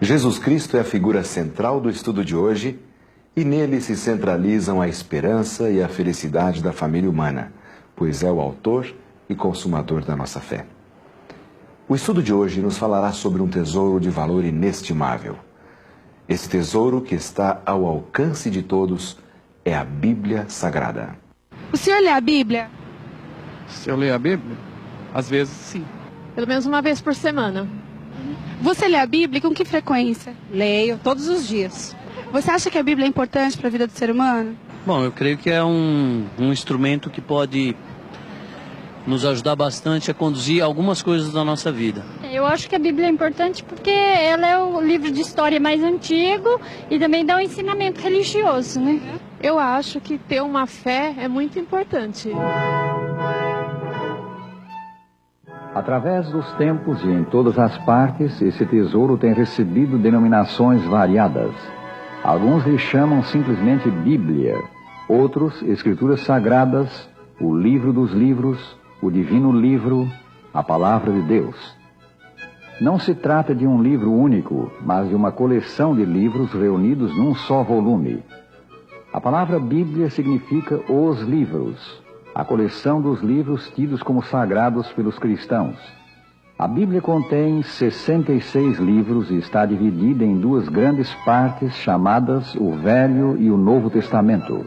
Jesus Cristo é a figura central do estudo de hoje e nele se centralizam a esperança e a felicidade da família humana, pois é o autor e consumador da nossa fé. O estudo de hoje nos falará sobre um tesouro de valor inestimável. Esse tesouro que está ao alcance de todos é a Bíblia Sagrada. O senhor lê a Bíblia? Se eu ler a Bíblia? Às vezes, sim. Pelo menos uma vez por semana. Você lê a Bíblia com que frequência? Leio todos os dias. Você acha que a Bíblia é importante para a vida do ser humano? Bom, eu creio que é um instrumento que pode nos ajudar bastante a conduzir algumas coisas da nossa vida. Eu acho que a Bíblia é importante porque ela é o livro de história mais antigo e também dá um ensinamento religioso, né? Eu acho que ter uma fé é muito importante. Através dos tempos e em todas as partes, esse tesouro tem recebido denominações variadas. Alguns lhe chamam simplesmente Bíblia, outros Escrituras Sagradas, o livro dos livros, o divino livro, a palavra de Deus. Não se trata de um livro único, mas de uma coleção de livros reunidos num só volume. A palavra Bíblia significa os livros, a coleção dos livros tidos como sagrados pelos cristãos. A Bíblia contém 66 livros e está dividida em duas grandes partes chamadas o Velho e o Novo Testamento.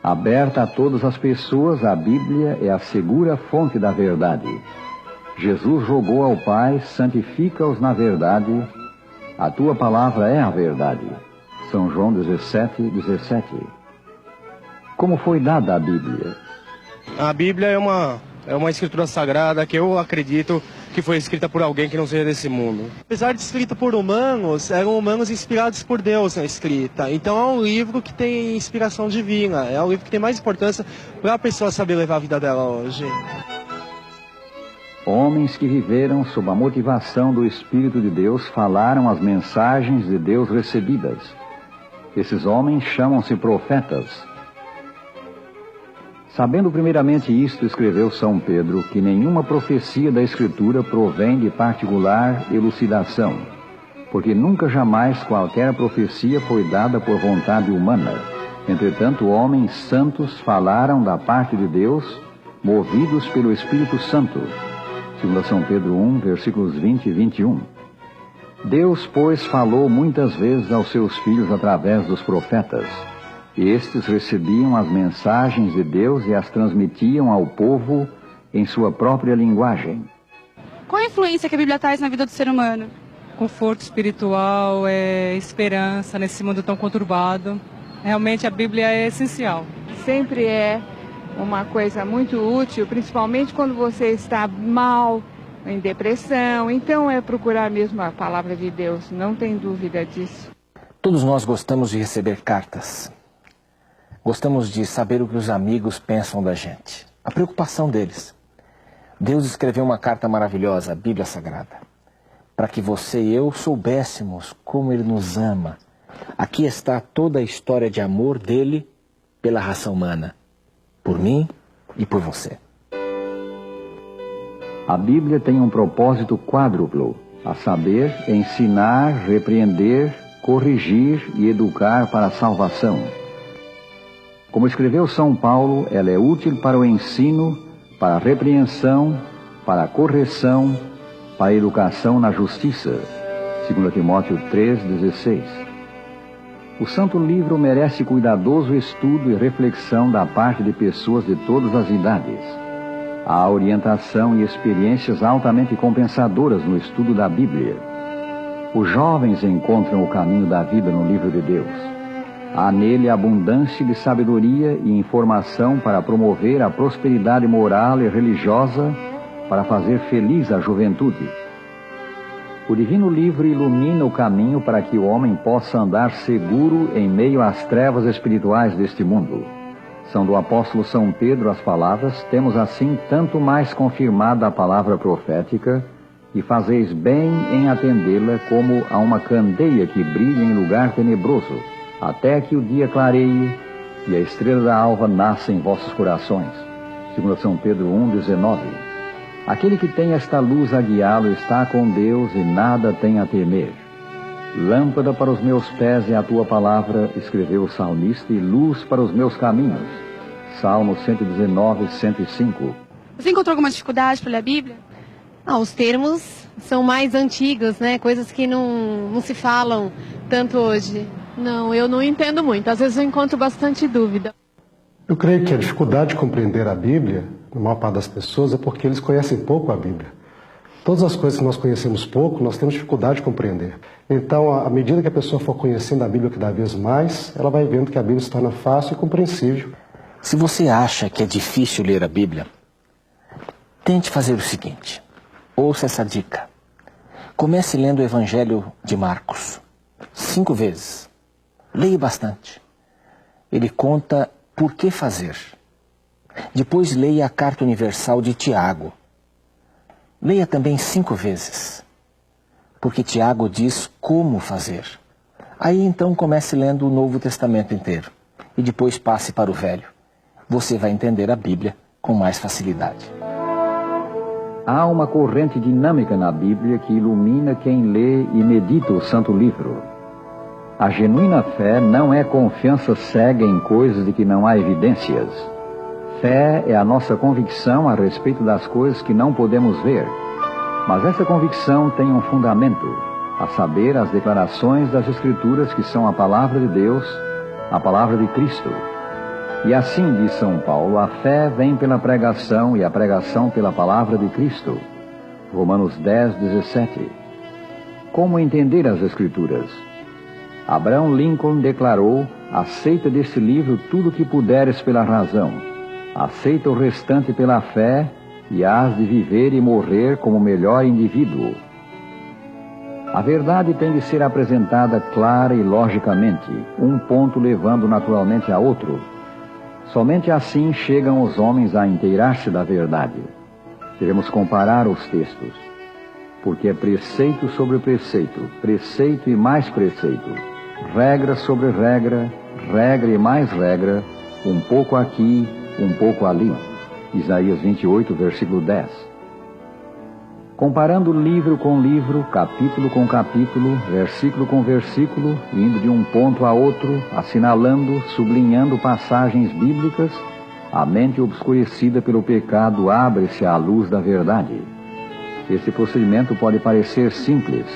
Aberta a todas as pessoas, a Bíblia é a segura fonte da verdade. Jesus rogou ao Pai: santifica-os na verdade, a tua palavra é a verdade. São João 17:17. Como foi dada a Bíblia? A Bíblia é uma escritura sagrada que eu acredito que foi escrita por alguém que não seja desse mundo. Apesar de escrita por humanos, eram humanos inspirados por Deus na escrita. Então é um livro que tem inspiração divina, é o livro que tem mais importância para a pessoa saber levar a vida dela hoje. Homens que viveram sob a motivação do Espírito de Deus falaram as mensagens de Deus recebidas. Esses homens chamam-se profetas. Sabendo primeiramente isto, escreveu São Pedro que nenhuma profecia da Escritura provém de particular elucidação, porque nunca jamais qualquer profecia foi dada por vontade humana. Entretanto, homens santos falaram da parte de Deus, movidos pelo Espírito Santo. 2 São Pedro 1, versículos 20 e 21. Deus, pois, falou muitas vezes aos seus filhos através dos profetas. Estes recebiam as mensagens de Deus e as transmitiam ao povo em sua própria linguagem. Qual a influência que a Bíblia traz na vida do ser humano? Conforto espiritual, esperança nesse mundo tão conturbado. Realmente a Bíblia é essencial. Sempre é uma coisa muito útil, principalmente quando você está mal, em depressão. Então é procurar mesmo a palavra de Deus, não tem dúvida disso. Todos nós gostamos de receber cartas. Gostamos de saber o que os amigos pensam da gente, a preocupação deles. Deus escreveu uma carta maravilhosa, a Bíblia Sagrada, para que você e eu soubéssemos como Ele nos ama. Aqui está toda a história de amor dele pela raça humana, por mim e por você. A Bíblia tem um propósito quádruplo, a saber, ensinar, repreender, corrigir e educar para a salvação. Como escreveu São Paulo, ela é útil para o ensino, para a repreensão, para a correção, para a educação na justiça. 2 Timóteo 3,16. O Santo Livro merece cuidadoso estudo e reflexão da parte de pessoas de todas as idades. Há orientação e experiências altamente compensadoras no estudo da Bíblia. Os jovens encontram o caminho da vida no livro de Deus. Há nele abundância de sabedoria e informação para promover a prosperidade moral e religiosa, para fazer feliz a juventude. O Divino Livro ilumina o caminho para que o homem possa andar seguro em meio às trevas espirituais deste mundo. São do apóstolo São Pedro as palavras: temos assim tanto mais confirmada a palavra profética, e fazeis bem em atendê-la como a uma candeia que brilha em lugar tenebroso, até que o dia clareie e a estrela da alva nasça em vossos corações. 2 São Pedro 1,19. Aquele que tem esta luz a guiá-lo está com Deus e nada tem a temer. Lâmpada para os meus pés é a tua palavra, escreveu o salmista, e luz para os meus caminhos. Salmo 119, 105. Você encontrou alguma dificuldade para ler a Bíblia? Os termos são mais antigos, né? Coisas que não se falam tanto hoje. Não, eu não entendo muito. Às vezes eu encontro bastante dúvida. Eu creio que a dificuldade de compreender a Bíblia, na maior parte das pessoas, é porque eles conhecem pouco a Bíblia. Todas as coisas que nós conhecemos pouco, nós temos dificuldade de compreender. Então, à medida que a pessoa for conhecendo a Bíblia cada vez mais, ela vai vendo que a Bíblia se torna fácil e compreensível. Se você acha que é difícil ler a Bíblia, tente fazer o seguinte. Ouça essa dica. Comece lendo o Evangelho de Marcos. 5 vezes. Leia bastante. Ele conta por que fazer. Depois leia a Carta Universal de Tiago. Leia também 5 vezes. Porque Tiago diz como fazer. Aí então comece lendo o Novo Testamento inteiro. E depois passe para o Velho. Você vai entender a Bíblia com mais facilidade. Há uma corrente dinâmica na Bíblia que ilumina quem lê e medita o Santo Livro. A genuína fé não é confiança cega em coisas de que não há evidências. Fé é a nossa convicção a respeito das coisas que não podemos ver. Mas essa convicção tem um fundamento, a saber, as declarações das Escrituras que são a palavra de Deus, a palavra de Cristo. E assim, diz São Paulo, a fé vem pela pregação e a pregação pela palavra de Cristo. Romanos 10, 17. Como entender as Escrituras? Abraham Lincoln declarou: aceita deste livro tudo o que puderes pela razão, aceita o restante pela fé e hás de viver e morrer como melhor indivíduo. A verdade tem de ser apresentada clara e logicamente, um ponto levando naturalmente a outro. Somente assim chegam os homens a inteirar-se da verdade. Devemos comparar os textos, porque é preceito sobre preceito, preceito e mais preceito, regra sobre regra, regra e mais regra, um pouco aqui, um pouco ali. Isaías 28, versículo 10. Comparando livro com livro, capítulo com capítulo, versículo com versículo, indo de um ponto a outro, assinalando, sublinhando passagens bíblicas, a mente obscurecida pelo pecado abre-se à luz da verdade. Este procedimento pode parecer simples,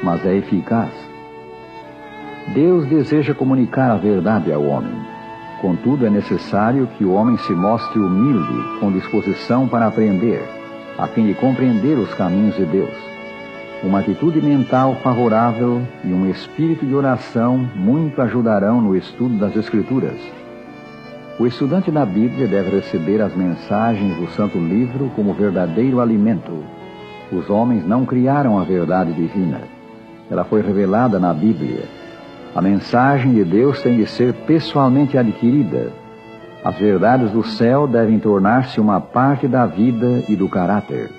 mas é eficaz. Deus deseja comunicar a verdade ao homem. Contudo, é necessário que o homem se mostre humilde, com disposição para aprender, a fim de compreender os caminhos de Deus. Uma atitude mental favorável e um espírito de oração muito ajudarão no estudo das Escrituras. O estudante da Bíblia deve receber as mensagens do Santo Livro como verdadeiro alimento. Os homens não criaram a verdade divina. Ela foi revelada na Bíblia. A mensagem de Deus tem de ser pessoalmente adquirida. As verdades do céu devem tornar-se uma parte da vida e do caráter.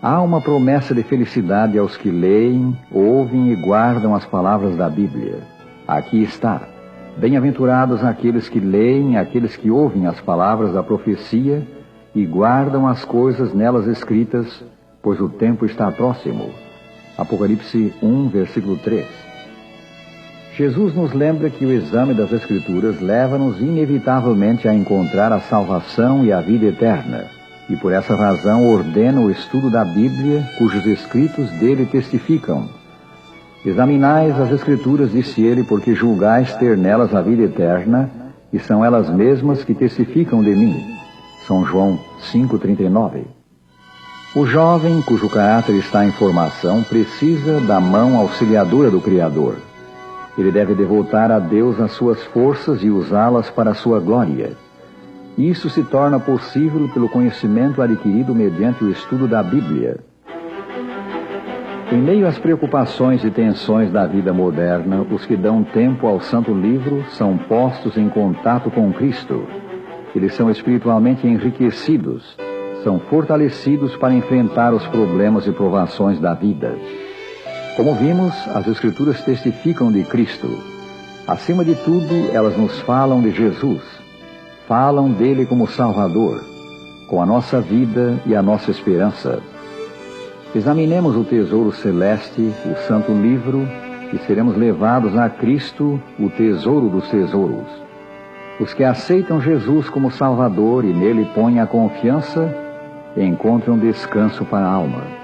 Há uma promessa de felicidade aos que leem, ouvem e guardam as palavras da Bíblia. Aqui está: bem-aventurados aqueles que leem, aqueles que ouvem as palavras da profecia e guardam as coisas nelas escritas, pois o tempo está próximo. Apocalipse 1, versículo 3. Jesus nos lembra que o exame das Escrituras leva-nos inevitavelmente a encontrar a salvação e a vida eterna, e por essa razão ordena o estudo da Bíblia, cujos escritos dele testificam. Examinais as Escrituras, disse ele, porque julgais ter nelas a vida eterna, e são elas mesmas que testificam de mim. São João 5,39. O jovem, cujo caráter está em formação, precisa da mão auxiliadora do Criador. Ele deve devotar a Deus as suas forças e usá-las para a sua glória. Isso se torna possível pelo conhecimento adquirido mediante o estudo da Bíblia. Em meio às preocupações e tensões da vida moderna, os que dão tempo ao Santo Livro são postos em contato com Cristo. Eles são espiritualmente enriquecidos, são fortalecidos para enfrentar os problemas e provações da vida. Como vimos, as Escrituras testificam de Cristo. Acima de tudo, elas nos falam de Jesus. Falam dele como Salvador, com a nossa vida e a nossa esperança. Examinemos o tesouro celeste, o Santo Livro, e seremos levados a Cristo, o tesouro dos tesouros. Os que aceitam Jesus como Salvador e nele põem a confiança, encontram descanso para a alma.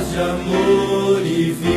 De amor e vida.